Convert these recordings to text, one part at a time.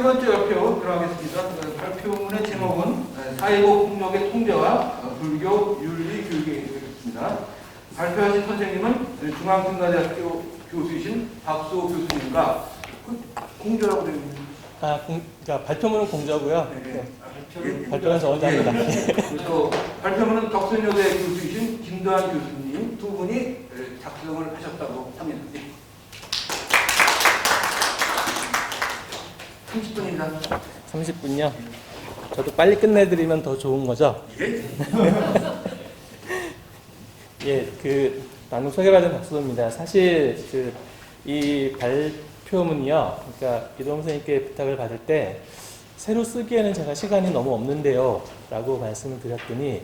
번째 발표 들어가겠습니다. 발표문의 제목은 4.19 폭력의 통제와 불교 윤리 교육에 되겠습니다. 발표하신 선생님은 중앙군사대학교 교수이신 박수호 교수님과 공저라고 되어 있습니다. 그러니까 발표문은 공저고요. 네. 발표는 저 혼자 합니다. 그래서 발표문은 덕선여대 교수이신 김도환 교수님 두 분이 작성을 하셨다고 합니다. 30분입니다. 30분요? 저도 빨리 끝내드리면 더 좋은 거죠? 예, 방금 소개받은 박수호입니다. 사실 이 발표문이요, 그러니까 이동 선생님께 부탁을 받을 때 새로 쓰기에는 제가 시간이 너무 없는데요 라고 말씀을 드렸더니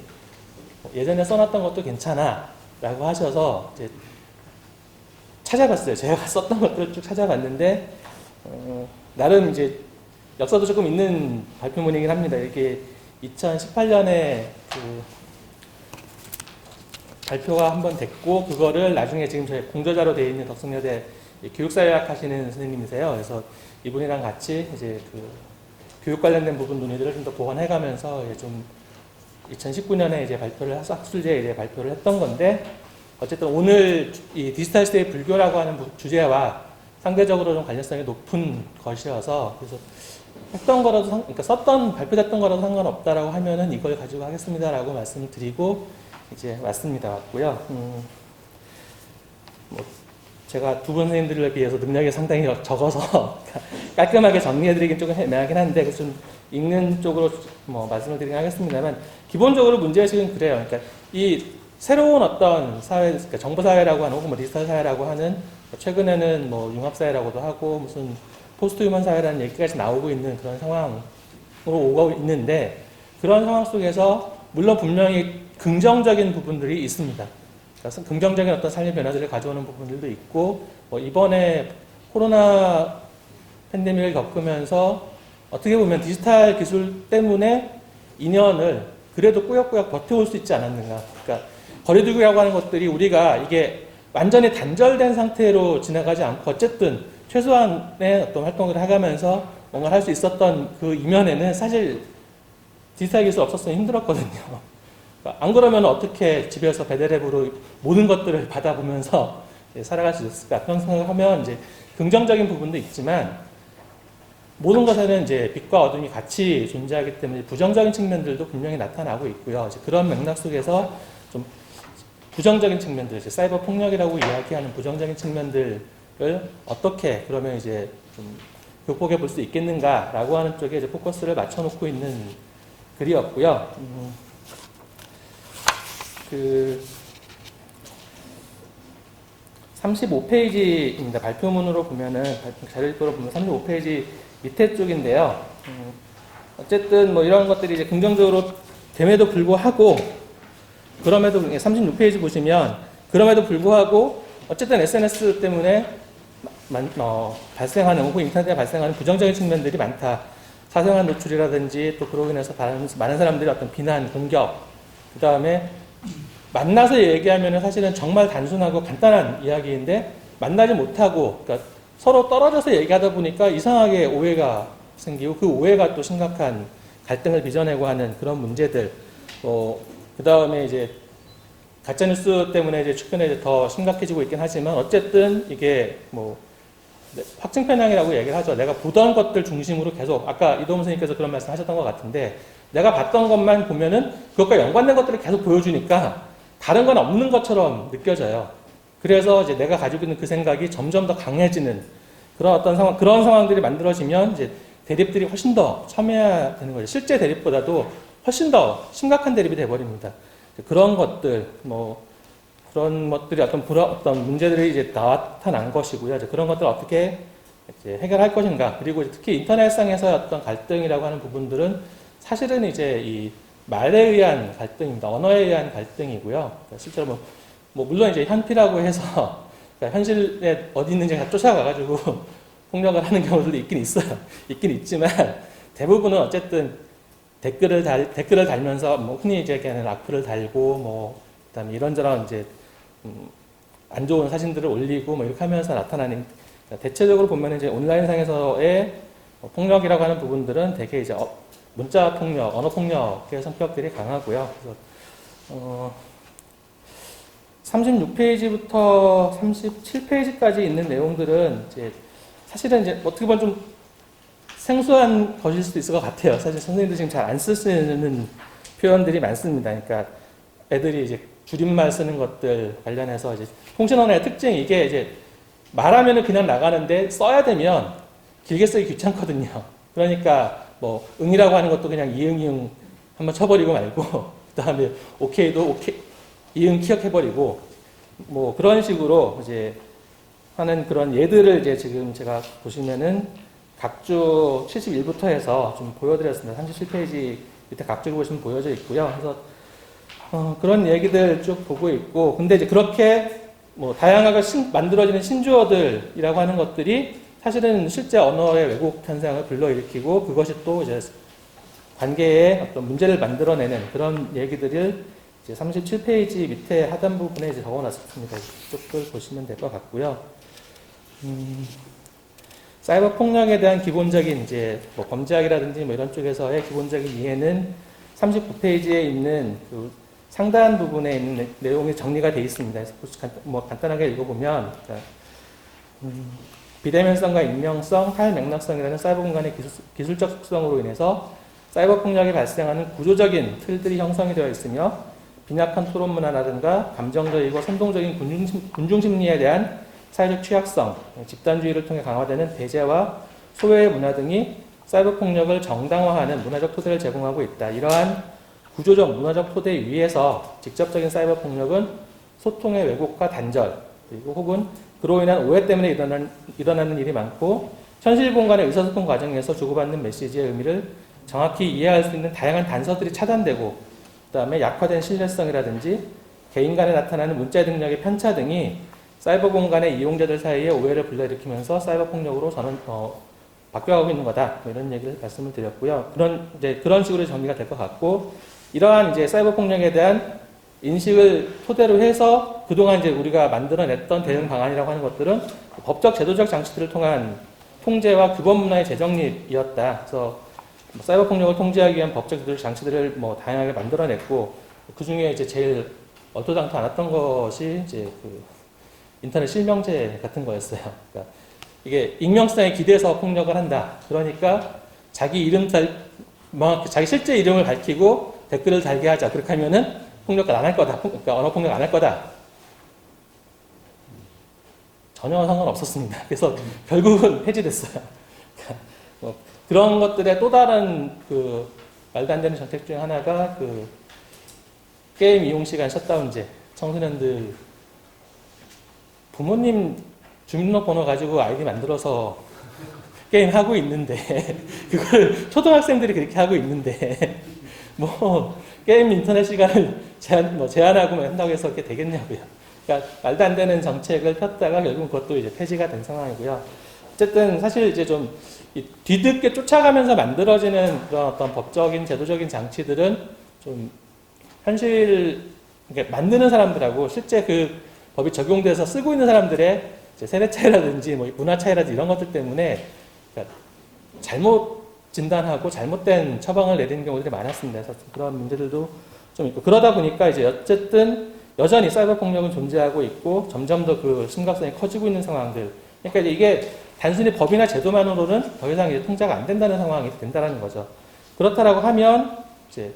예전에 써놨던 것도 괜찮아 라고 하셔서 이제 찾아봤어요. 제가 썼던 것들을 쭉 찾아봤는데 나름 이제 역사도 조금 있는 발표문이긴 합니다. 이게 2018년에 발표가 한번 됐고, 그거를 나중에 지금 저희 공저자로 되어 있는 덕성여대 교육사회학 하시는 선생님이세요. 그래서 이분이랑 같이 이제 교육 관련된 부분 논의들을 좀 더 보완해가면서 좀 2019년에 이제 학술제에 이제 발표를 했던 건데, 어쨌든 오늘 이 디지털 시대의 불교라고 하는 주제와 상대적으로 좀 관련성이 높은 것이어서, 그래서 했던 거라도, 그러니까 발표됐던 거라도 상관없다라고 하면은 이걸 가지고 하겠습니다라고 말씀을 드리고 이제 왔고요. 제가 두 분 선생님들에 비해서 능력이 상당히 적어서 깔끔하게 정리해드리긴 조금 애매하긴 한데, 좀 읽는 쪽으로 말씀을 드리긴 하겠습니다만, 기본적으로 문제의식은 그래요. 그러니까 이 새로운 어떤 사회, 그러니까 정보사회라고 하는, 혹은 디지털 사회라고 하는, 최근에는 융합사회라고도 하고, 무슨 포스트 휴먼 사회라는 얘기까지 나오고 있는 그런 상황으로 오고 있는데, 그런 상황 속에서 물론 분명히 긍정적인 부분들이 있습니다. 그래서 긍정적인 어떤 삶의 변화들을 가져오는 부분들도 있고, 이번에 코로나 팬데믹을 겪으면서 어떻게 보면 디지털 기술 때문에 2년을 그래도 꾸역꾸역 버텨올 수 있지 않았는가. 그러니까 거리두기라고 하는 것들이 우리가 이게 완전히 단절된 상태로 지나가지 않고 어쨌든 최소한의 어떤 활동을 해가면서 뭔가를 할 수 있었던 그 이면에는 사실 디지털 기술 없었으면 힘들었거든요. 그러니까 안 그러면 어떻게 집에서 배달앱으로 모든 것들을 받아보면서 살아갈 수 있을까? 그런 생각을 하면 이제 긍정적인 부분도 있지만, 모든 것에는 이제 빛과 어둠이 같이 존재하기 때문에 부정적인 측면들도 분명히 나타나고 있고요. 이제 그런 맥락 속에서 좀 부정적인 측면들, 이제 사이버 폭력이라고 이야기하는 부정적인 측면들을 어떻게 그러면 이제 좀 극복해 볼 수 있겠는가라고 하는 쪽에 이제 포커스를 맞춰놓고 있는 글이었고요. 35페이지입니다. 발표문으로 보면은, 자료집으로 보면 35페이지 밑에 쪽인데요. 어쨌든 이런 것들이 이제 긍정적으로 됨에도 불구하고, 그럼에도 36페이지 보시면, 그럼에도 불구하고 어쨌든 SNS 때문에 발생하는, 혹은 인터넷에 발생하는 부정적인 측면들이 많다. 사생활 노출이라든지, 또 그로 인해서 많은 사람들이 어떤 비난, 공격, 그 다음에 만나서 얘기하면 사실은 정말 단순하고 간단한 이야기인데, 만나지 못하고, 그러니까 서로 떨어져서 얘기하다 보니까 이상하게 오해가 생기고, 그 오해가 또 심각한 갈등을 빚어내고 하는 그런 문제들, 그 다음에 이제 가짜뉴스 때문에 이제 최근에 더 심각해지고 있긴 하지만, 어쨌든 이게 확증 편향이라고 얘기를 하죠. 내가 보던 것들 중심으로 계속, 아까 이동훈 선생님께서 그런 말씀 하셨던 것 같은데, 내가 봤던 것만 보면은 그것과 연관된 것들을 계속 보여주니까 다른 건 없는 것처럼 느껴져요. 그래서 이제 내가 가지고 있는 그 생각이 점점 더 강해지는 그런 어떤 상황, 그런 상황들이 만들어지면 이제 대립들이 훨씬 더 첨예해야 되는 거죠. 실제 대립보다도 훨씬 더 심각한 대립이 돼버립니다. 그런 것들, 그런 것들이 어떤 문제들이 이제 나타난 것이고요. 이제 그런 것들을 어떻게 이제 해결할 것인가. 그리고 특히 인터넷상에서의 어떤 갈등이라고 하는 부분들은 사실은 이제 이 말에 의한 갈등입니다. 언어에 의한 갈등이고요. 그러니까 실제로 물론 이제 현피라고 해서 그러니까 현실에 어디 있는지 다 쫓아가가지고 폭력을 하는 경우들도 있긴 있어요. 있긴 있지만 대부분은 어쨌든 댓글을 달면서 흔히 이제 얘기하는 악플을 달고 그다음에 이런저런 이제 안 좋은 사진들을 올리고 이렇게 하면서 나타나는, 대체적으로 보면 이제 온라인상에서의 폭력이라고 하는 부분들은 되게 이제 문자 폭력, 언어 폭력의 성격들이 강하고요. 그래서 36페이지부터 37페이지까지 있는 내용들은 이제 사실은 이제 어떻게 보면 좀 생소한 것일 수도 있을 것 같아요. 사실 선생님들 지금 잘 안 쓰시는 표현들이 많습니다. 그러니까 애들이 이제 줄임말 쓰는 것들 관련해서 이제 통신 언어의 특징이 이게 이제 말하면은 그냥 나가는데 써야 되면 길게 쓰기 귀찮거든요. 그러니까 뭐 응이라고 하는 것도 그냥 이응 한번 쳐버리고 말고 그 다음에 오케이도 오케이 이응 기억해버리고 뭐 그런 식으로 이제 하는 그런 예들을 이제 지금 제가 보시면은 각주 71부터 해서 좀 보여드렸습니다. 37페이지 밑에 각주 보시면 보여져 있고요. 그래서 그런 얘기들 쭉 보고 있고, 근데 이제 그렇게 뭐 다양하게 만들어지는 신조어들이라고 하는 것들이 사실은 실제 언어의 왜곡 현상을 불러일으키고 그것이 또 이제 관계에 어떤 문제를 만들어내는 그런 얘기들을 이제 37페이지 밑에 하단 부분에 이제 적어놨습니다. 이쪽을 보시면 될 것 같고요. 사이버 폭력에 대한 기본적인 이제 뭐 범죄학이라든지 뭐 이런 쪽에서의 기본적인 이해는 39페이지에 있는 그 상단 부분에 있는 내용이 정리가 되어 있습니다. 그래서 뭐 간단하게 읽어보면 비대면성과 익명성, 탈맥락성이라는 사이버 공간의 기술적 속성으로 인해서 사이버 폭력이 발생하는 구조적인 틀들이 형성이 되어 있으며 빈약한 토론 문화라든가 감정적이고 선동적인 군중심리에 대한 사회적 취약성, 집단주의를 통해 강화되는 배제와 소외의 문화 등이 사이버 폭력을 정당화하는 문화적 토대를 제공하고 있다. 이러한 구조적 문화적 토대 위에서 직접적인 사이버 폭력은 소통의 왜곡과 단절, 그리고 혹은 그로 인한 오해 때문에 일어나는 일이 많고 현실 공간의 의사소통 과정에서 주고받는 메시지의 의미를 정확히 이해할 수 있는 다양한 단서들이 차단되고 그 다음에 약화된 신뢰성이라든지 개인 간에 나타나는 문자 능력의 편차 등이 사이버 공간의 이용자들 사이에 오해를 불러일으키면서 사이버 폭력으로 바뀌어가고 있는 거다. 뭐 이런 얘기를 말씀을 드렸고요. 그런 식으로 정리가 될 것 같고, 이러한 이제 사이버 폭력에 대한 인식을 토대로 해서 그동안 이제 우리가 만들어냈던 대응 방안이라고 하는 것들은 법적 제도적 장치들을 통한 통제와 규범 문화의 재정립이었다. 그래서 사이버 폭력을 통제하기 위한 법적 제도적 장치들을 뭐 다양하게 만들어냈고, 그 중에 이제 제일 얼토당토 않았던 것이 이제 그 인터넷 실명제 같은 거였어요. 그러니까 이게 익명성에 기대서 폭력을 한다. 그러니까 자기 자기 실제 이름을 밝히고 댓글을 달게 하자. 그렇게 하면은 폭력을 안 할 거다. 그러니까 언어 폭력 안 할 거다. 전혀 상관없었습니다. 그래서 결국은 폐지됐어요. 그러니까 뭐 그런 것들의 또 다른 그 말도 안 되는 정책 중에 하나가 그 게임 이용 시간 셧다운제. 청소년들 부모님 주민등록번호 가지고 아이디 만들어서 게임 하고 있는데 그걸 초등학생들이 그렇게 하고 있는데 뭐 게임 인터넷 시간을 제한하고 한다고 해서 그렇게 되겠냐고요. 그러니까 말도 안 되는 정책을 폈다가 결국 그것도 이제 폐지가 된 상황이고요. 어쨌든 사실 이제 좀 뒤늦게 쫓아가면서 만들어지는 그런 어떤 법적인 제도적인 장치들은 좀 그러니까 만드는 사람들하고 실제 그 법이 적용돼서 쓰고 있는 사람들의 세대 차이라든지 뭐 문화 차이라든지 이런 것들 때문에 그러니까 잘못 진단하고 잘못된 처방을 내리는 경우들이 많았습니다. 그래서 그런 문제들도 좀 있고 그러다 보니까 이제 어쨌든 여전히 사이버 폭력은 존재하고 있고 점점 더 그 심각성이 커지고 있는 상황들. 그러니까 이게 단순히 법이나 제도만으로는 더 이상 이제 통제가 안 된다는 상황이 된다는 거죠. 그렇다라고 하면 이제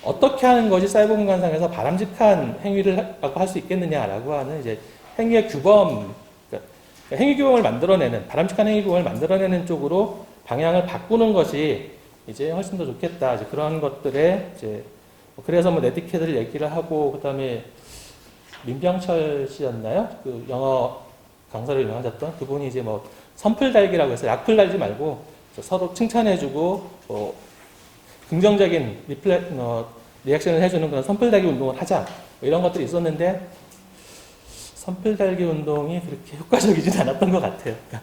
어떻게 하는 것이 사이버 공간상에서 바람직한 행위라고 할 수 있겠느냐라고 하는 이제 행위의 규범, 그러니까 행위 규범을 만들어내는, 바람직한 행위 규범을 만들어내는 쪽으로 방향을 바꾸는 것이 이제 훨씬 더 좋겠다. 이제 그런 것들에 이제 그래서 뭐 네티켓을 얘기를 하고 그다음에 민병철 씨였나요? 그 영어 강사를 유명하셨던 그분이 이제 뭐 선풀 달기라고 해서 약풀 달지 말고 서로 칭찬해주고 긍정적인 리액션을 해주는 그런 선풀 달기 운동을 하자. 뭐 이런 것들이 있었는데 선풀 달기 운동이 그렇게 효과적이진 않았던 것 같아요. 그러니까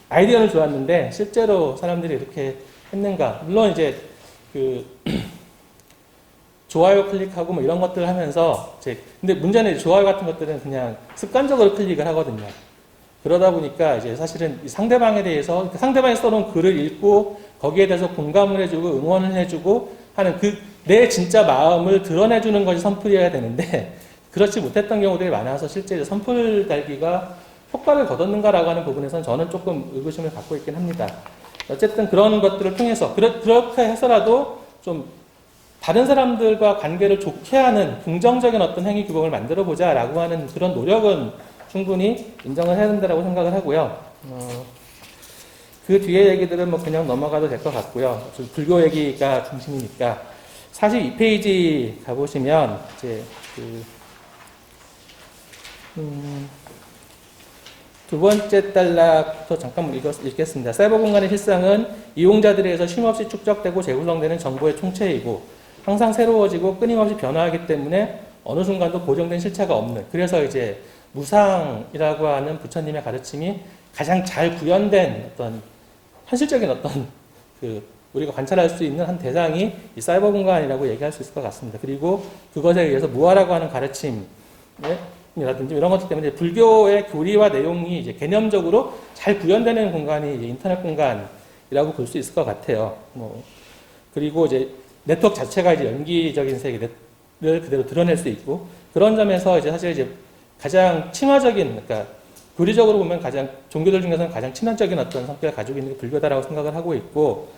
아이디어는 좋았는데 실제로 사람들이 이렇게 했는가? 물론 이제 그 좋아요 클릭하고 뭐 이런 것들을 하면서 근데 문제는 좋아요 같은 것들은 그냥 습관적으로 클릭을 하거든요. 그러다 보니까 이제 사실은 이 상대방에 대해서 상대방이 써놓은 글을 읽고 거기에 대해서 공감을 해주고 응원을 해주고 하는 내 진짜 마음을 드러내주는 것이 선풀이어야 되는데 그렇지 못했던 경우들이 많아서 실제 선풀 달기가 효과를 거뒀는가라고 하는 부분에서는 저는 조금 의구심을 갖고 있긴 합니다. 어쨌든 그런 것들을 통해서 그렇게 해서라도 좀 다른 사람들과 관계를 좋게 하는 긍정적인 어떤 행위 규범을 만들어 보자라고 하는 그런 노력은 충분히 인정을 해야 된다고 생각을 하고요. 그 뒤에 얘기들은 뭐 그냥 넘어가도 될 것 같고요. 불교 얘기가 중심이니까 42페이지 가보시면 이제 두 번째 단락부터 잠깐 읽겠습니다. 사이버 공간의 실상은 이용자들에 의해서 쉼없이 축적되고 재구성되는 정보의 총체이고 항상 새로워지고 끊임없이 변화하기 때문에 어느 순간도 고정된 실체가 없는, 그래서 이제 무상이라고 하는 부처님의 가르침이 가장 잘 구현된 어떤 현실적인 어떤 우리가 관찰할 수 있는 한 대상이 이 사이버 공간이라고 얘기할 수 있을 것 같습니다. 그리고 그것에 의해서 무아라고 하는 가르침이라든지 이런 것들 때문에 불교의 교리와 내용이 이제 개념적으로 잘 구현되는 공간이 이제 인터넷 공간이라고 볼 수 있을 것 같아요. 그리고 이제 네트워크 자체가 이제 연기적인 세계를 그대로 드러낼 수 있고, 그런 점에서 이제 사실 이제 가장 친화적인, 그러니까 교리적으로 보면 가장 종교들 중에서는 가장 친화적인 어떤 성격을 가지고 있는 게 불교다라고 생각을 하고 있고,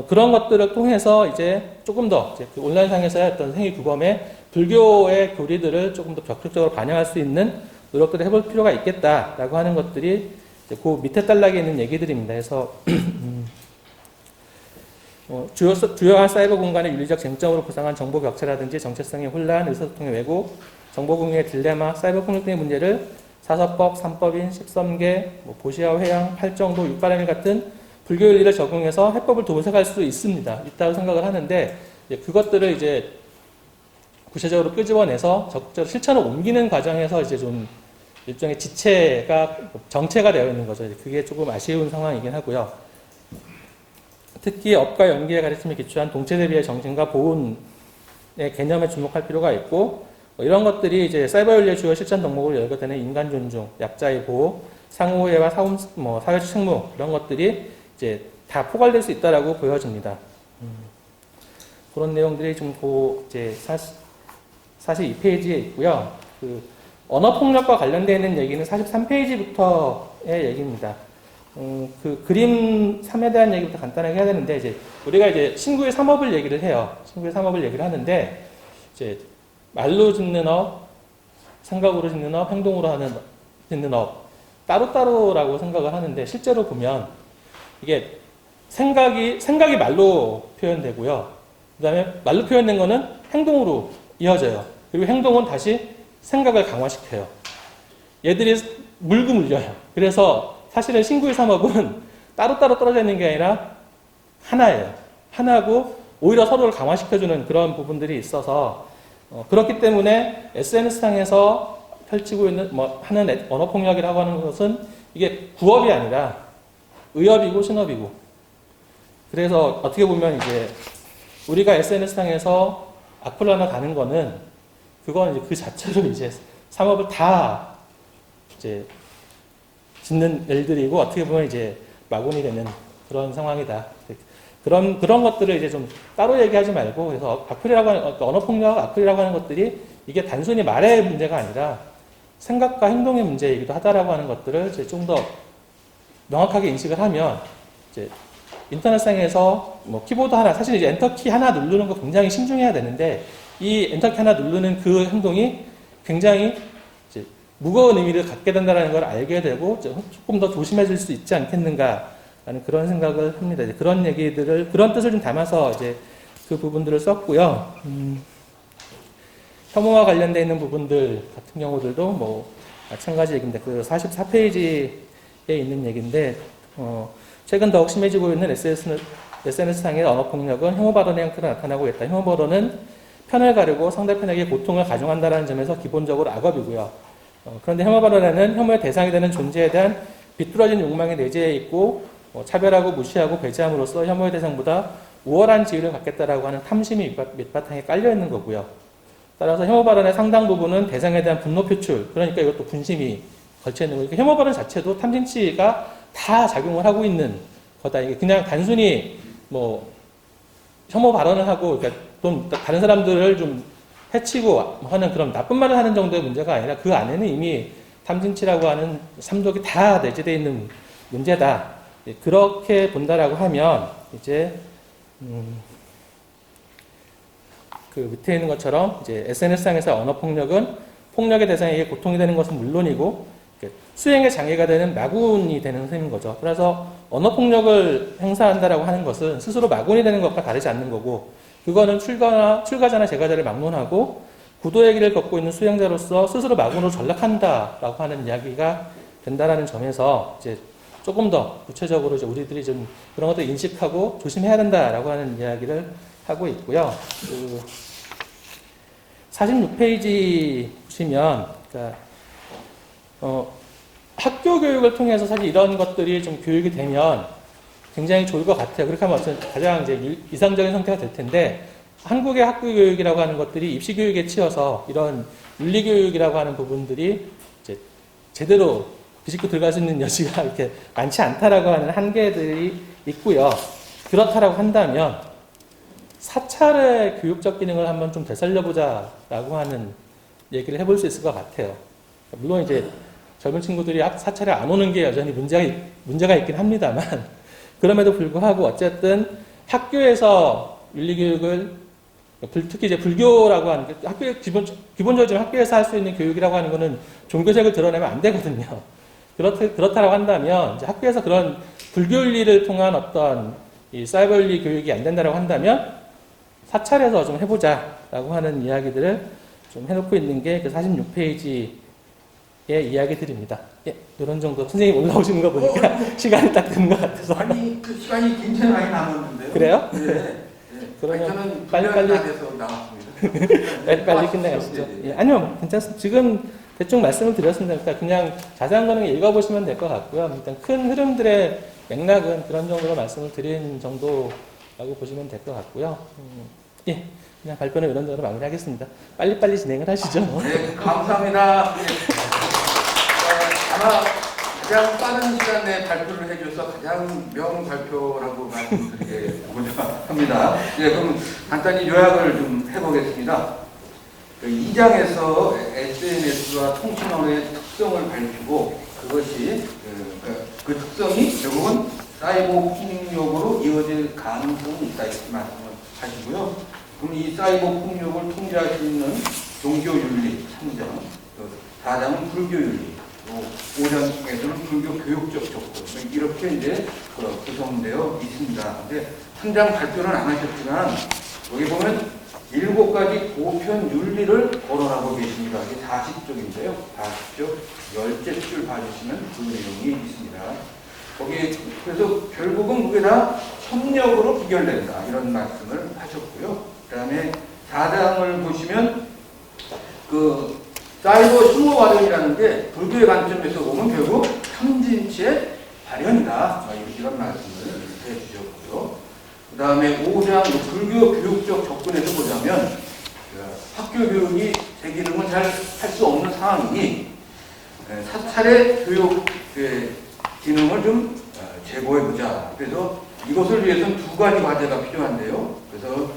그런 것들을 통해서 이제 조금 더 이제 그 온라인상에서의 어떤 행위 규범에 불교의 교리들을 조금 더 적극적으로 반영할 수 있는 노력들을 해볼 필요가 있겠다라고 하는 것들이 이제 그 밑에 단락에 있는 얘기들입니다. 그래서 주요한 사이버 공간의 윤리적 쟁점으로 구상한 정보 격차라든지 정체성의 혼란, 의사소통의 왜곡, 정보 공유의 딜레마, 사이버 폭력 등의 문제를 사서법, 삼법인, 13개, 보시아 회양, 팔정도, 육바라밀 같은 불교 윤리를 적용해서 해법을 도색할 수 있다고 생각을 하는데, 그것들을 이제 구체적으로 끄집어내서 적극적으로 실천을 옮기는 과정에서 이제 좀 일종의 정체가 되어 있는 거죠. 그게 조금 아쉬운 상황이긴 하고요. 특히 업과 연계의 가르침에 기초한 동체 대비의 정신과 보훈의 개념에 주목할 필요가 있고, 이런 것들이 이제 사이버 윤리의 주요 실천 덕목으로 열거되는 인간 존중, 약자의 보호, 상호애와 사회적 책무, 이런 것들이 이제 다 포괄될 수 있다라고 보여집니다. 그런 내용들이 좀 이제 42페이지에 있고요. 언어 폭력과 관련되어 있는 얘기는 43페이지부터의 얘기입니다. 그림 3에 대한 얘기부터 간단하게 해야 되는데, 이제 우리가 이제 신구의 3업을 얘기를 해요. 신구의 3업을 얘기를 하는데, 이제 말로 짓는 업, 생각으로 짓는 업, 행동으로 짓는 업, 따로따로라고 생각을 하는데, 실제로 보면 이게 생각이 말로 표현되고요. 그 다음에 말로 표현된 거는 행동으로 이어져요. 그리고 행동은 다시 생각을 강화시켜요. 얘들이 물고 물려요. 그래서 사실은 신구의 3업은 따로따로 떨어져 있는 게 아니라 하나예요. 하나고 오히려 서로를 강화시켜주는 그런 부분들이 있어서, 그렇기 때문에 SNS상에서 펼치고 있는 하는 언어폭력이라고 하는 것은 이게 구업이 아니라 의업이고 신업이고, 그래서 어떻게 보면 이제 우리가 SNS상에서 악플 하나 가는 거는 그건 이제 그 자체로 이제 3업을 다 이제 짓는 일들이고, 어떻게 보면 이제 마군이 되는 그런 상황이다. 그런 것들을 이제 좀 따로 얘기하지 말고, 그래서 언어폭력, 악플이라고 하는 것들이 이게 단순히 말의 문제가 아니라 생각과 행동의 문제이기도 하다라고 하는 것들을 이제 좀 더 명확하게 인식을 하면, 이제 인터넷상에서 키보드 하나, 사실 이제 엔터키 하나 누르는 거 굉장히 신중해야 되는데, 이 엔터키 하나 누르는 그 행동이 굉장히 이제 무거운 의미를 갖게 된다는 걸 알게 되고, 조금 더 조심해질 수 있지 않겠는가라는 그런 생각을 합니다. 이제 그런 뜻을 좀 담아서 이제 그 부분들을 썼고요. 혐오와 관련되어 있는 부분들 같은 경우들도 마찬가지 얘기인데, 44페이지에 있는 얘기인데, 최근 더욱 심해지고 있는 SNS상의 언어폭력은 혐오 발언의 형태로 나타나고 있다. 혐오 발언은 편을 가르고 상대편에게 고통을 가중한다는 점에서 기본적으로 악업이고요. 그런데 혐오 발언에는 혐오의 대상이 되는 존재에 대한 비뚤어진 욕망이 내재해 있고, 차별하고 무시하고 배제함으로써 혐오의 대상보다 우월한 지위를 갖겠다라고 하는 탐심이 밑바탕에 깔려 있는 거고요. 따라서 혐오 발언의 상당 부분은 대상에 대한 분노 표출, 그러니까 이것도 분심이 걸쳐 있는 거예요. 혐오 발언 자체도 탐진치가 다 작용을 하고 있는 거다. 이게 그냥 단순히 뭐 혐오 발언을 하고 그러니까 좀 다른 사람들을 좀 해치고 하는 그런 나쁜 말을 하는 정도의 문제가 아니라 그 안에는 이미 탐진치라고 하는 삼독이 다 내재되어 있는 문제다. 그렇게 본다라고 하면 이제 그 밑에 있는 것처럼 이제 SNS상에서 언어 폭력은 폭력의 대상에게 고통이 되는 것은 물론이고 수행에 장애가 되는 마군이 되는 셈인 거죠. 그래서 언어 폭력을 행사한다라고 하는 것은 스스로 마군이 되는 것과 다르지 않는 거고, 그거는 출가자나 제가자를 막론하고 구도의 길을 걷고 있는 수행자로서 스스로 마군으로 전락한다라고 하는 이야기가 된다라는 점에서 이제 조금 더 구체적으로 이제 우리들이 좀 그런 것들 인식하고 조심해야 된다라고 하는 이야기를 하고 있고요. 46페이지 보시면, 그러니까 학교 교육을 통해서 사실 이런 것들이 좀 교육이 되면 굉장히 좋을 것 같아요. 그렇게 하면 가장 이제 이상적인 형태가 될 텐데, 한국의 학교 교육이라고 하는 것들이 입시 교육에 치여서 이런 윤리 교육이라고 하는 부분들이 이제 제대로 비집고 들어갈 수 있는 여지가 이렇게 많지 않다라고 하는 한계들이 있고요. 그렇다라고 한다면 사찰의 교육적 기능을 한번 좀 되살려보자라고 하는 얘기를 해볼 수 있을 것 같아요. 물론 이제 젊은 친구들이 사찰에 안 오는 게 여전히 문제가 있긴 합니다만, 그럼에도 불구하고 어쨌든 학교에서 윤리교육을, 특히 이제 불교라고 하는 게 기본적으로 지금 학교에서 할 수 있는 교육이라고 하는 거는 종교색을 드러내면 안 되거든요. 그렇다라고 한다면 이제 학교에서 그런 불교 윤리를 통한 어떤 이 사이버 윤리 교육이 안 된다라고 한다면 사찰에서 좀 해보자라고 하는 이야기들을 좀 해놓고 있는 게 그 46페이지의 이야기들입니다. 예, 이런 정도. 선생님 올라오시는 거 보니까 시간이 딱 되는 것 같아서. 아니, 그 시간이 굉장히 많이 남았는데요. 그래요? 네. 네. 그러면 저는 빨리 돼서 나왔습니다. 빨리 끝내가시죠. 예, 아니요, 괜찮습니다. 지금 대충 말씀을 드렸습니다. 그러니까 그냥 자세한 거는 읽어보시면 될 것 같고요. 일단 큰 흐름들의 맥락은 그런 정도로 말씀을 드린 정도라고 보시면 될 것 같고요. 예, 그냥 발표는 이런 정도로 마무리하겠습니다. 빨리빨리 진행을 하시죠. 네, 감사합니다. 네. 아마 가장 빠른 시간 내에 발표를 해줘서 가장 명발표라고 말씀드리고자 합니다. 네, 그럼 간단히 요약을 좀 해보겠습니다. 2장에서 SNS와 통신원의 특성을 밝히고 그것이 그 특성이 결국은 사이버 폭력으로 이어질 가능성이 있다 이렇게 말씀을 하시고요. 그럼 이 사이버 폭력을 통제할 수 있는 종교윤리 3장, 4장은 불교윤리, 5장에서는 불교 교육적 접근 이렇게 이제 구성되어 있습니다. 근데 3장 발표는 안 하셨지만 여기 보면 7가지 보편 윤리를 거론하고 계십니다. 이게 40쪽인데요. 40쪽 10줄 봐주시면 그 내용이 있습니다. 거기 그래서 결국은 그게 다 협력으로 비결된다 이런 말씀을 하셨고요. 그 다음에 4장을 보시면 그 사이버 혐오 발언이라는 게 불교의 관점에서 보면 결국 탐진치의 발현이다 이런 말씀을 해주셨고요. 그 다음에 5장 불교 교육적 접근에서 보자면 학교 교육이 제 기능을 잘 할 수 없는 상황이니 사찰의 교육 기능을 좀 제고해보자. 그래서 이것을 위해서는 2가지 과제가 필요한데요. 그래서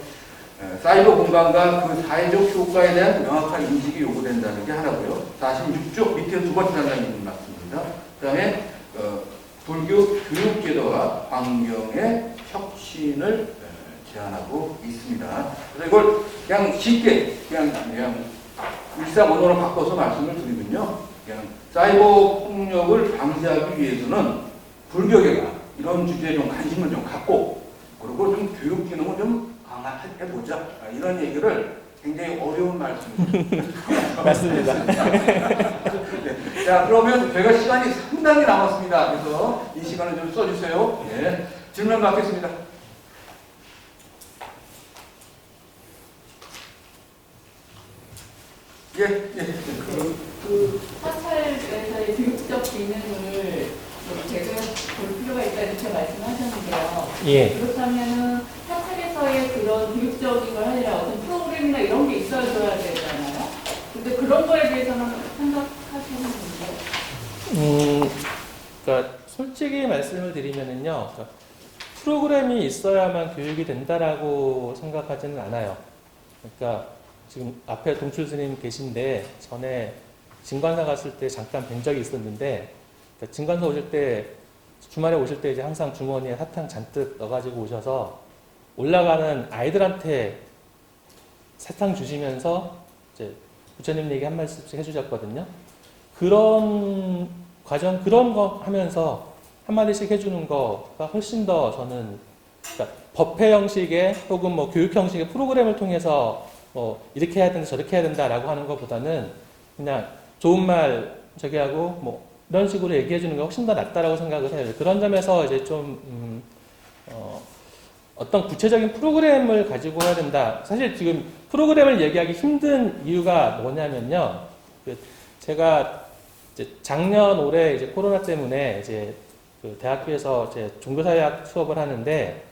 사이버 공간과 그 사회적 효과에 대한 명확한 인식이 요구된다는 게 하나고요. 46쪽 밑에 2번째 단락이 있는 말씀입니다. 그 다음에 불교 교육 제도와 환경의 혁신을 제안하고 있습니다. 그래서 이걸 그냥 쉽게 그냥 일상 언어로 바꿔서 말씀을 드리면요. 그냥 사이버 폭력을 방지하기 위해서는 불교계가 이런 주제에 좀 관심을 좀 갖고 그리고 좀 교육 기능을 좀 강화해보자 이런 얘기를 굉장히 어려운 말씀입니다. 맞습니다. 네. 자, 그러면 저희가 시간이 상당히 남았습니다. 그래서 이 시간을 좀 써주세요. 네. 질문 받겠습니다. 예, 예. 그 사찰에서의 교육적 기능을 제대로 볼 필요가 있다 이렇게 말씀하셨는데요. 예. 그렇다면은 사찰에서의 그런 교육적인 걸 하느라 어떤 프로그램이나 이런 게 있어줘야 되잖아요. 근데 그런 거에 대해서는 생각하시는 건가요? 그러니까 솔직히 말씀을 드리면은요, 그러니까 프로그램이 있어야만 교육이 된다라고 생각하지는 않아요. 그러니까 지금 앞에 동출 스님 계신데 전에 진관사 갔을 때 잠깐 뵌 적이 있었는데, 그러니까 진관사 오실 때 주말에 오실 때 이제 항상 주머니에 사탕 잔뜩 넣어가지고 오셔서 올라가는 아이들한테 사탕 주시면서 이제 부처님 얘기 한 말씀씩 해주셨거든요. 그런 과정, 그런 거 하면서 한마디씩 해주는 거가 훨씬 더 저는, 그러니까 법회 형식의 혹은 뭐 교육 형식의 프로그램을 통해서 뭐 이렇게 해야 된다, 저렇게 해야 된다라고 하는 것보다는 그냥 좋은 말 저기 하고 뭐 이런 식으로 얘기해 주는 게 훨씬 더 낫다라고 생각을 해요. 그런 점에서 이제 좀, 어떤 구체적인 프로그램을 가지고 해야 된다. 사실 지금 프로그램을 얘기하기 힘든 이유가 뭐냐면요. 제가 이제 작년 올해 이제 코로나 때문에 이제 그 대학교에서 이제 종교사회학 수업을 하는데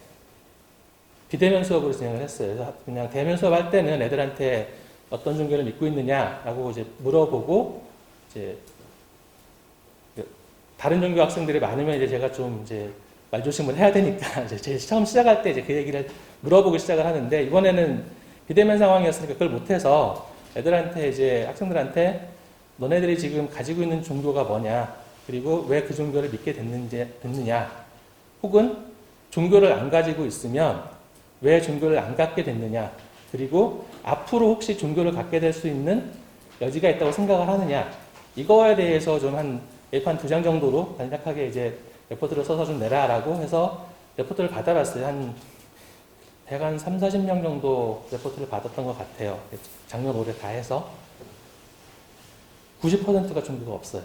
비대면 수업으로 진행을 했어요. 그래서 그냥 대면 수업할 때는 애들한테 어떤 종교를 믿고 있느냐라고 이제 물어보고 이제 다른 종교 학생들이 많으면 이제 제가 좀 이제 말조심을 해야 되니까 이제 제일 처음 시작할 때 이제 그 얘기를 물어보고 시작을 하는데 이번에는 비대면 상황이었으니까 그걸 못해서 애들한테 이제 학생들한테 너네들이 지금 가지고 있는 종교가 뭐냐, 그리고 왜 그 종교를 믿게 됐느냐, 혹은 종교를 안 가지고 있으면 왜 종교를 안 갖게 됐느냐, 그리고 앞으로 혹시 종교를 갖게 될 수 있는 여지가 있다고 생각을 하느냐, 이거에 대해서 좀 한 A4 2장 정도로 간략하게 이제 레포트를 써서 좀 내라라고 해서 레포트를 받아봤어요. 한 30, 40명 정도 레포트를 받았던 것 같아요. 작년 올해 다 해서 90%가 종교가 없어요.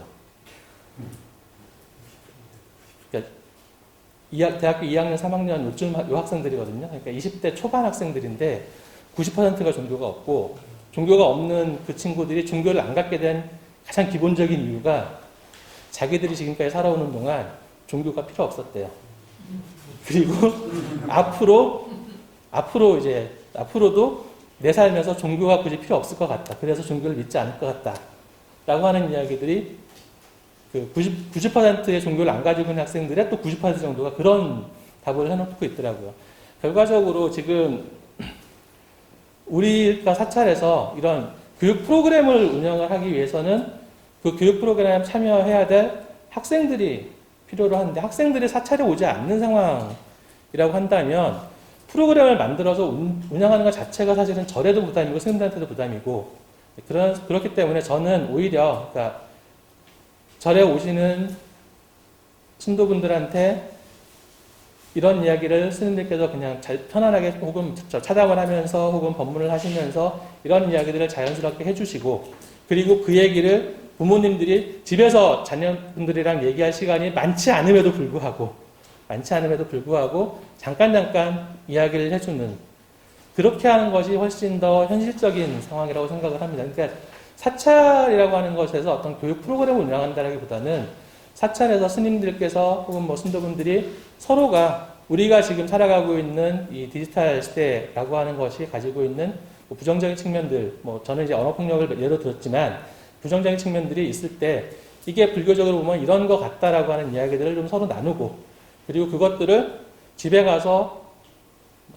그러니까 대학교 2학년, 3학년 요즘 요 학생들이거든요. 그러니까 20대 초반 학생들인데 90%가 종교가 없고, 종교가 없는 그 친구들이 종교를 안 갖게 된 가장 기본적인 이유가 자기들이 지금까지 살아오는 동안 종교가 필요 없었대요. 그리고 앞으로도 내 삶에서 종교가 굳이 필요 없을 것 같다. 그래서 종교를 믿지 않을 것 같다. 라고 하는 이야기들이 그 90%의 종교를 안 가지고 있는 학생들의 또 90% 정도가 그런 답을 해놓고 있더라고요. 결과적으로 지금 우리가 사찰에서 이런 교육 프로그램을 운영을 하기 위해서는 그 교육 프로그램에 참여해야 될 학생들이 필요로 하는데, 학생들이 사찰에 오지 않는 상황이라고 한다면 프로그램을 만들어서 운영하는 것 자체가 사실은 절에도 부담이고 스님들한테도 부담이고, 그렇기 때문에 저는 오히려 그러니까 절에 오시는 신도분들한테 이런 이야기를 스님들께서 그냥 편안하게 혹은 차담을 하면서 혹은 법문을 하시면서 이런 이야기들을 자연스럽게 해주시고, 그리고 그 얘기를 부모님들이 집에서 자녀분들이랑 얘기할 시간이 많지 않음에도 불구하고 잠깐 이야기를 해주는, 그렇게 하는 것이 훨씬 더 현실적인 상황이라고 생각을 합니다. 그러니까 사찰이라고 하는 것에서 어떤 교육 프로그램을 운영한다기보다는 사찰에서 스님들께서 혹은 뭐 신도분들이 서로가 우리가 지금 살아가고 있는 이 디지털 시대라고 하는 것이 가지고 있는 뭐 부정적인 측면들, 뭐 저는 이제 언어폭력을 예로 들었지만 부정적인 측면들이 있을 때 이게 불교적으로 보면 이런 것 같다라고 하는 이야기들을 좀 서로 나누고, 그리고 그것들을 집에 가서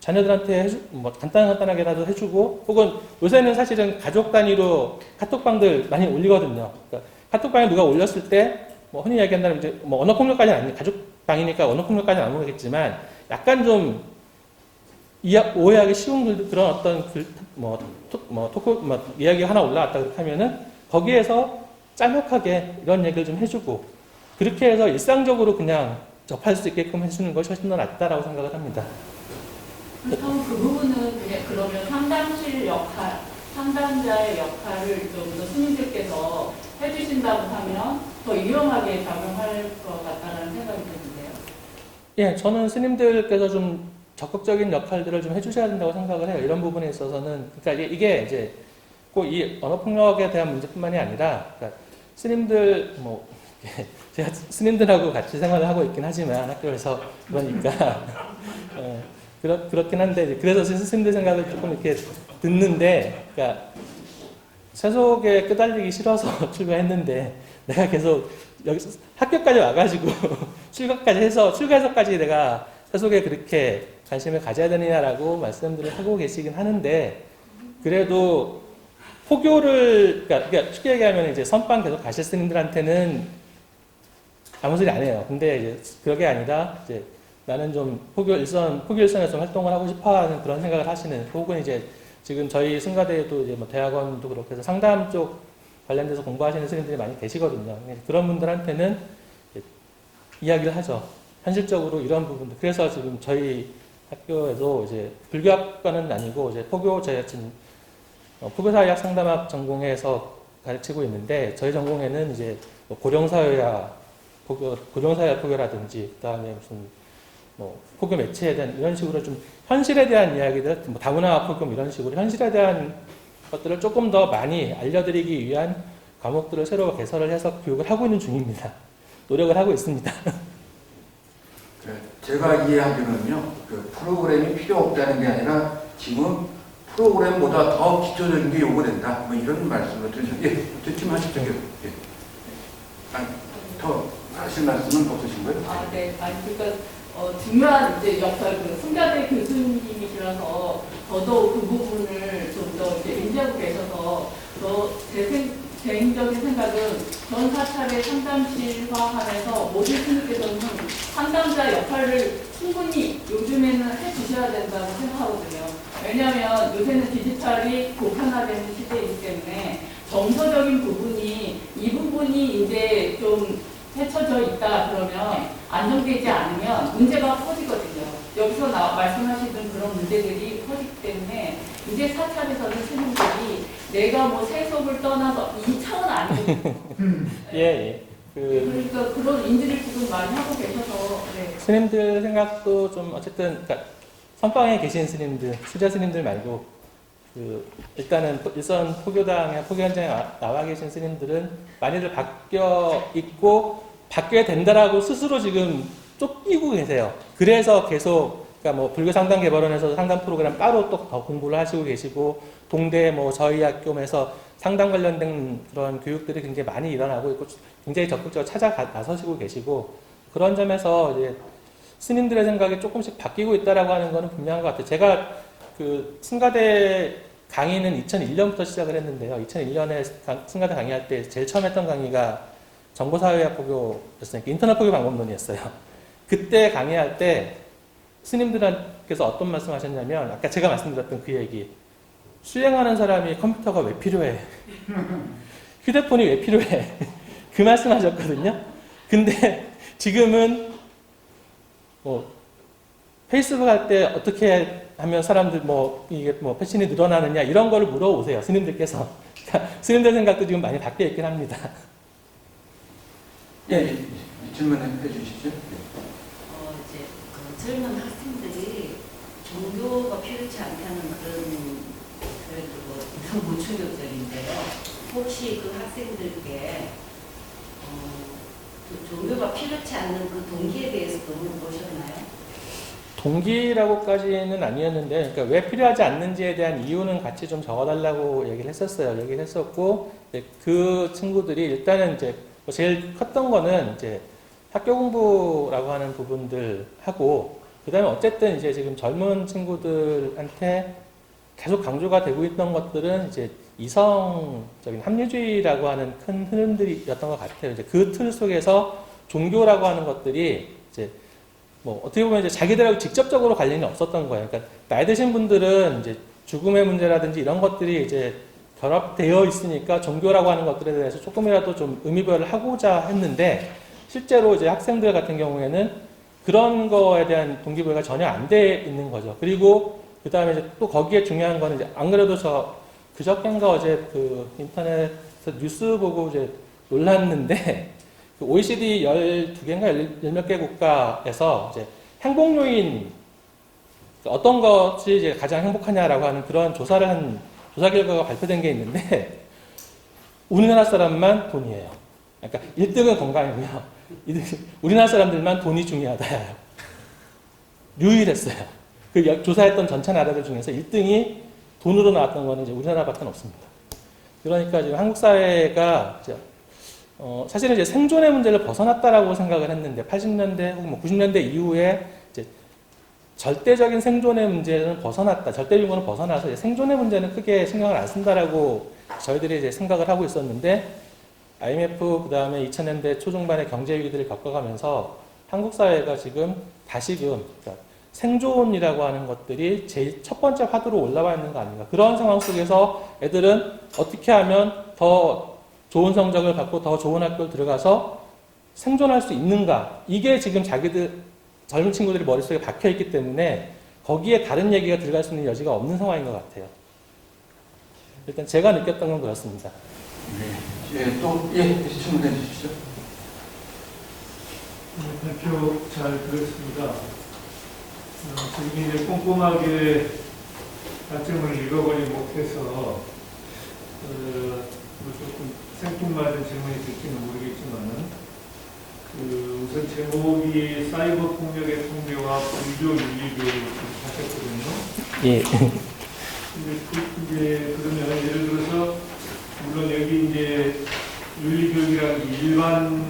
자녀들한테 뭐 간단하게라도 해주고, 혹은 요새는 사실은 가족 단위로 카톡방들 많이 올리거든요. 그러니까 카톡방에 누가 올렸을 때 뭐 흔히 이야기한다면 이제 뭐 언어폭력까지는 아니에요. 가족방이니까 언어폭력까지는 안 모르겠지만 약간 좀 오해하기 쉬운 그런 어떤 이야기가 하나 올라왔다 그렇게 하면은 거기에서 짤막하게 이런 얘기를 좀 해주고, 그렇게 해서 일상적으로 그냥 접할 수 있게끔 해주는 것이 훨씬 더 낫다라고 생각을 합니다. 그렇다면 그 부분은 그냥 그러면 상담실 역할, 상담자의 역할을 좀 더 스님들께서 해주신다고 하면 더 유용하게 작용할 것 같다는 생각이 드는데요. 예, 저는 스님들께서 좀 적극적인 역할들을 좀 해주셔야 된다고 생각을 해요. 이런 부분에 있어서는. 그러니까 이게 이제 꼭 이 언어폭력에 대한 문제뿐만이 아니라, 그러니까 스님들, 뭐, 제가 스님들하고 같이 생활을 하고 있긴 하지만 학교에서 그러니까, 그렇긴 한데, 그래서 스님들 생각을 조금 이렇게 듣는데, 그러니까 세속에 끄달리기 싫어서 출가했는데, 내가 계속 여기서 학교까지 와가지고 출가까지 해서 출가해서까지 내가 세속에 그렇게 관심을 가져야 되느냐라고 말씀들을 하고 계시긴 하는데 그래도 포교를 그러니까 쉽게 얘기하면 이제 선방 계속 가실 스님들한테는 아무 소리 안 해요. 근데 이제 그게 아니라 이제 나는 좀 포교 일선에서 좀 활동을 하고 싶어하는 그런 생각을 하시는 혹은 이제 지금 저희 승가대에도 이제 뭐 대학원도 그렇게 해서 상담 쪽 관련돼서 공부하시는 스님들이 많이 계시거든요. 그런 분들한테는 이야기를 하죠. 현실적으로 이런 부분들. 그래서 지금 저희 학교에도 이제 불교학과는 아니고 이제 제가 지금 포교사회학 상담학 전공에서 가르치고 있는데 저희 전공에는 이제 뭐 고령사회학 포교라든지 그다음에 무슨 뭐 포교 매체에 대한 이런 식으로 좀 현실에 대한 이야기들, 뭐 다문화 포교 이런 식으로 현실에 대한 것들을 조금 더 많이 알려드리기 위한 과목들을 새로 개설을 해서 교육을 하고 있는 중입니다. 노력을 하고 있습니다. 제가 이해하기로는요, 그 프로그램이 필요 없다는 게 아니라 지금 프로그램보다 더 기초적인 게 요구된다. 뭐 이런 말씀을 드리죠. 예, 듣기만 하시죠. 예. 아니, 더 하실 말씀은 없으신 거예요? 아, 네. 아니, 그러니까 중요한 이제 역할, 승가대 교수님이시라서 더더욱 그 부분을 좀 더 이제 인지하고 계셔서 제 개인적인 생각은 전 사찰의 상담실화하면서 모든 스님께서는 상담자 역할을 충분히 요즘에는 해주셔야 된다고 생각하거든요. 왜냐하면 요새는 디지털이 보편화되는 시대이기 때문에 정서적인 부분이 이 부분이 이제 좀 헤쳐져 있다 그러면 안정되지 않으면 문제가 커지거든요. 여기서 말씀하시던 그런 문제들이 커지기 때문에 이제 사찰에서는 스님들이 내가 뭐 세속을 떠나서 이 차원 아니고 예. 그러니까 그런 인지를 지금 많이 하고 계셔서 네. 스님들 생각도 좀 어쨌든 그러니까 선방에 계신 스님들, 수자 스님들 말고 일단은 일선 포교당에 포교 현장에 나와 계신 스님들은 많이들 바뀌어 있고 바뀌어야 된다라고 스스로 지금 쫓기고 계세요. 그래서 계속 그러니까 뭐 불교 상담 개발원에서 상담 프로그램 따로 또 더 공부를 하시고 계시고 동대 뭐 저희 학교에서 상담 관련된 그런 교육들이 굉장히 많이 일어나고 있고 굉장히 적극적으로 나서시고 계시고 그런 점에서 이제 스님들의 생각이 조금씩 바뀌고 있다라고 하는 거는 분명한 것 같아요. 제가 그 승가대 강의는 2001년부터 시작을 했는데요. 2001년에 승가대 강의할 때 제일 처음 했던 강의가 정보사회학 포교였으니까 인터넷 포교 방법론이었어요. 그때 강의할 때 스님들께서 어떤 말씀 하셨냐면 아까 제가 말씀드렸던 그 얘기 수행하는 사람이 컴퓨터가 왜 필요해? 휴대폰이 왜 필요해? 그 말씀 하셨거든요. 근데 지금은 뭐 페이스북 할 때 어떻게 하면 사람들 이게 패션이 늘어나느냐 이런 거를 물어보세요. 스님들께서. 그러니까 스님들 생각도 지금 많이 바뀌어 있긴 합니다. 예, 질문해 주시죠. 이제 그 젊은 학생들이 종교가 필요치 않다는 그래도 너무 충격적인데요. 혹시 그 학생들께 그 종교가 필요치 않는 그 동기에 대해서도 물어보셨나요? 동기라고까지는 아니었는데, 그러니까 왜 필요하지 않는지에 대한 이유는 같이 좀 적어달라고 얘기를 했었어요. 얘기를 했었고, 그 친구들이 일단은 이제 제일 컸던 거는 이제 학교 공부라고 하는 부분들 하고, 그 다음에 어쨌든 이제 지금 젊은 친구들한테 계속 강조가 되고 있던 것들은 이제 이성적인 합리주의라고 하는 큰 흐름들이었던 것 같아요. 이제 그 틀 속에서 종교라고 하는 것들이 이제 어떻게 보면 이제 자기들하고 직접적으로 관련이 없었던 거예요. 그러니까 나이 드신 분들은 이제 죽음의 문제라든지 이런 것들이 이제 결합되어 있으니까 종교라고 하는 것들에 대해서 조금이라도 좀 의미부여를 하고자 했는데 실제로 이제 학생들 같은 경우에는 그런 거에 대한 동기부여가 전혀 안 돼 있는 거죠. 그리고 그 다음에 이제 또 거기에 중요한 거는 이제 안 그래도 그저께인가 어제 그 인터넷에서 뉴스 보고 이제 놀랐는데 그 OECD 12개인가 10몇 개 국가에서 이제 행복 요인 어떤 것이 이제 가장 행복하냐라고 하는 그런 조사 결과가 발표된 게 있는데 우리나라 사람만 돈이에요. 그러니까 1등은 건강이고요. 우리나라 사람들만 돈이 중요하다요. 유일했어요. 그 조사했던 전체 나라들 중에서 1등이 돈으로 나왔던 거는 이제 우리나라밖에 없습니다. 그러니까 지금 한국 사회가 이제 사실은 이제 생존의 문제를 벗어났다라고 생각을 했는데 80년대 혹은 뭐 90년대 이후에 이제 절대적인 생존의 문제는 벗어났다, 절대 빈곤은 벗어나서 이제 생존의 문제는 크게 신경을 안 쓴다라고 저희들이 이제 생각을 하고 있었는데 IMF 그다음에 2000년대 초중반의 경제 위기들을 겪어가면서 한국 사회가 지금 다시금 그러니까 생존이라고 하는 것들이 제일 첫 번째 화두로 올라와 있는 거 아닌가. 그런 상황 속에서 애들은 어떻게 하면 더 좋은 성적을 받고 더 좋은 학교를 들어가서 생존할 수 있는가. 이게 지금 자기들 젊은 친구들이 머릿속에 박혀있기 때문에 거기에 다른 얘기가 들어갈 수 있는 여지가 없는 상황인 것 같아요. 일단 제가 느꼈던 건 그렇습니다. 네. 예, 또, 예, 질문해 주십시오. 발표 잘 들었습니다. 저기 이제 꼼꼼하게 단점을 읽어보지 못해서 조금 생뚱맞은 질문이 될지는 모르겠지만 우선 제목이 사이버 폭력의 통제와 불교 윤리 교육 하셨거든요. 예. 이제 그러면 예를 들어서 물론 여기 이제 윤리 교육이라는 게 일반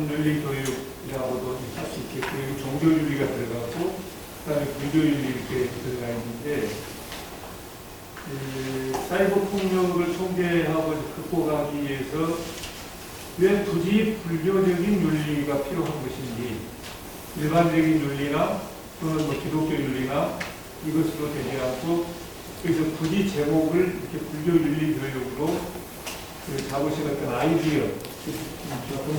윤리 교육이라고도 할 수 있겠고 여기 종교 윤리가 들어가고 그다음에 불교 윤리 이렇게 들어가 있는데 사이버 폭력을 통제하고 극복하기 위해서 왜 굳이 불교적인 윤리가 필요한 것인지 일반적인 윤리나 또는 뭐 기독교 윤리나 이것으로 되지 않고 그래서 굳이 제목을 이렇게 불교 윤리 교육으로 잡으신 어떤 아이디어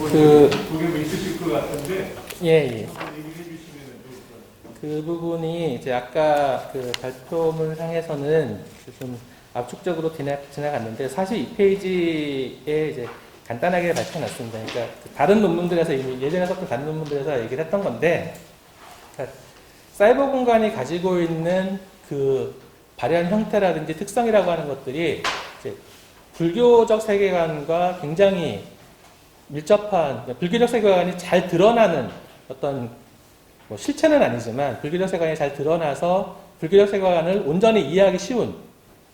그게 뭐 있으실 것 같은데 예, 예. 얘기해 주시면 좋을 것 같아요. 그 부분이 이제 아까 그 발표문 상에서는 좀 압축적으로 지나갔는데 사실 이 페이지에 이제 간단하게 밝혀놨습니다. 그러니까 다른 논문들에서 이미 예전에 썼던 다른 논문들에서 얘기를 했던 건데 그러니까 사이버 공간이 가지고 있는 그 발현 형태라든지 특성이라고 하는 것들이 이제 불교적 세계관과 굉장히 밀접한 불교적 세계관이 잘 드러나는 어떤 뭐 실체는 아니지만 불교적 세계관이 잘 드러나서 불교적 세계관을 온전히 이해하기 쉬운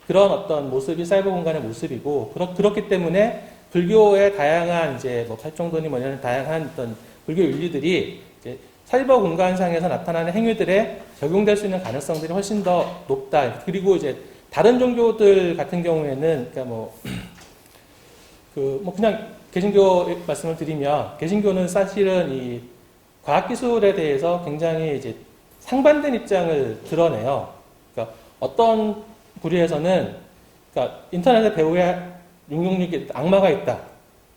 그런 어떤 모습이 사이버 공간의 모습이고 그렇기 때문에 불교의 다양한 이제 뭐 팔종도니 뭐 이런 다양한 어떤 불교 윤리들이 이제 사이버 공간상에서 나타나는 행위들에 적용될 수 있는 가능성들이 훨씬 더 높다. 그리고 이제 다른 종교들 같은 경우에는 그러니까 뭐 그냥 개신교 말씀을 드리면 개신교는 사실은 이 과학기술에 대해서 굉장히 이제 상반된 입장을 드러내요. 그러니까 어떤 부류에서는 그러니까 인터넷에 배우에 666에 악마가 있다.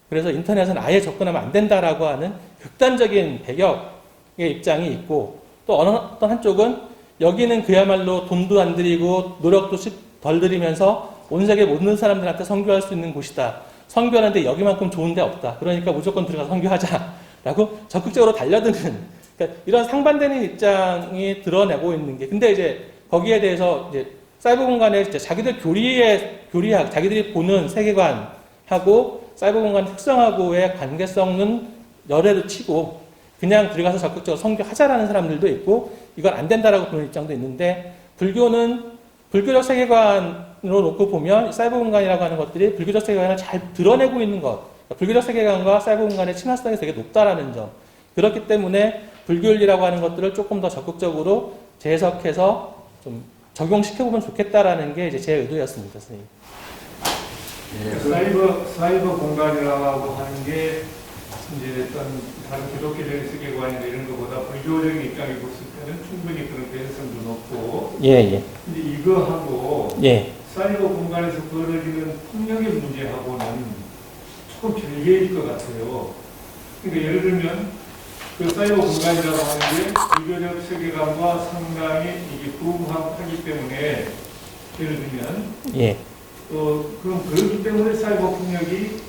그래서 인터넷은 아예 접근하면 안 된다라고 하는 극단적인 배격의 입장이 있고 또 어떤 한쪽은 여기는 그야말로 돈도 안 들이고 노력도 덜 들이면서 온 세계 모든 사람들한테 선교할 수 있는 곳이다. 선교하는데 여기만큼 좋은 데 없다. 그러니까 무조건 들어가서 선교하자라고 적극적으로 달려드는 그러니까 이런 상반되는 입장이 드러내고 있는 게 근데 이제 거기에 대해서 이제 사이버 공간에 이제 자기들 교리학 자기들이 보는 세계관하고 사이버 공간 특성하고의 관계성은 열애로 치고 그냥 들어가서 적극적으로 선교하자라는 사람들도 있고 이건 안 된다라고 보는 입장도 있는데 불교는 불교적 세계관으로 놓고 보면 사이버 공간이라고 하는 것들이 불교적 세계관을 잘 드러내고 있는 것 그러니까 불교적 세계관과 사이버 공간의 친화성이 되게 높다라는 점 그렇기 때문에 불교윤리라고 하는 것들을 조금 더 적극적으로 재해석해서 좀 적용시켜보면 좋겠다라는 게 이제 제 의도였습니다, 선생님. 사이버 공간이라고 하는 게 이제 어떤 다른 기독교적인 세계관이나 이런 것보다 불교적인 입장에 봤을 때는 충분히 그런 개연성도 높고 예. 근데 이거하고 예. 사이버 공간에서 벌어지는 폭력의 문제하고는 조금 별개일 것 같아요. 그러니까 예를 들면 그 사이버 공간이라고 하는 게 불교적 세계관과 상당히 이게 부응하기 때문에 예를 들면 예. 그럼 그렇기 때문에 사이버 폭력이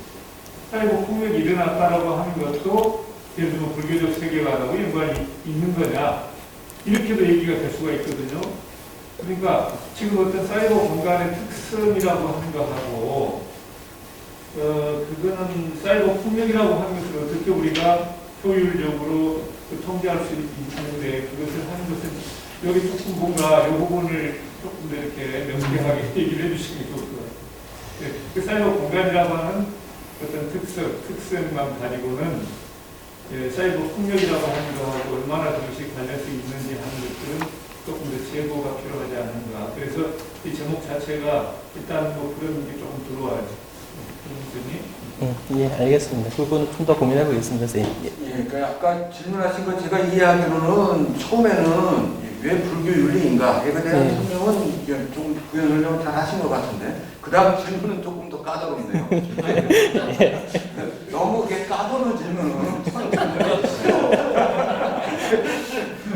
일어났다라고 하는 것도 예를 들면 불교적 세계관하고 연관이 있는 거냐 이렇게도 얘기가 될 수가 있거든요. 그러니까 지금 어떤 사이버 공간의 특성이라고 하는 것하고 그거는 사이버 폭력이라고 하는 것을 어떻게 우리가 효율적으로 통제할 수 있는데 그것을 하는 것은 여기 조금 뭔가 이 부분을 조금 더 이렇게 명쾌하게 얘기를 해주시는 게 좋을 것 같아요. 그 사이버 공간이라고 하는 어떤 특성만 가지고는 사이버 폭력이라고 하는 거하고 얼마나 동시에 관련성이 있는지 하는 것들은 조금 더 제고가 필요하지 않는가. 그래서 이 제목 자체가 일단 뭐 그런 게 조금 들어와요. 예, 알겠습니다. 그 부분은 좀 더 고민해 보겠습니다, 선생님. 예. 그러니까 아까 질문하신 거 제가 이해하기로는 처음에는 왜 불교 윤리인가에 대한 네. 설명은 좀 부연 설명을 잘 하신 것 같은데 그 다음 질문은 조금 더 까다롭네요. 너무 이렇게 까다로운 질문은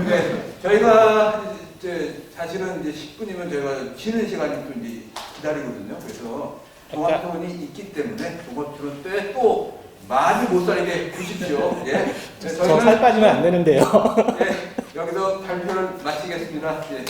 네, 저희가 이제 사실은 이제 10분이면 저희가 쉬는 시간이 또 이제 기다리거든요. 그래서 종합토론이 있기 때문에 종합토론 때 또 많이 못 살게 보십시오. 예. 저 살 빠지면 안 되는데요. 예, 여기서 발표를 마치겠습니다. 예.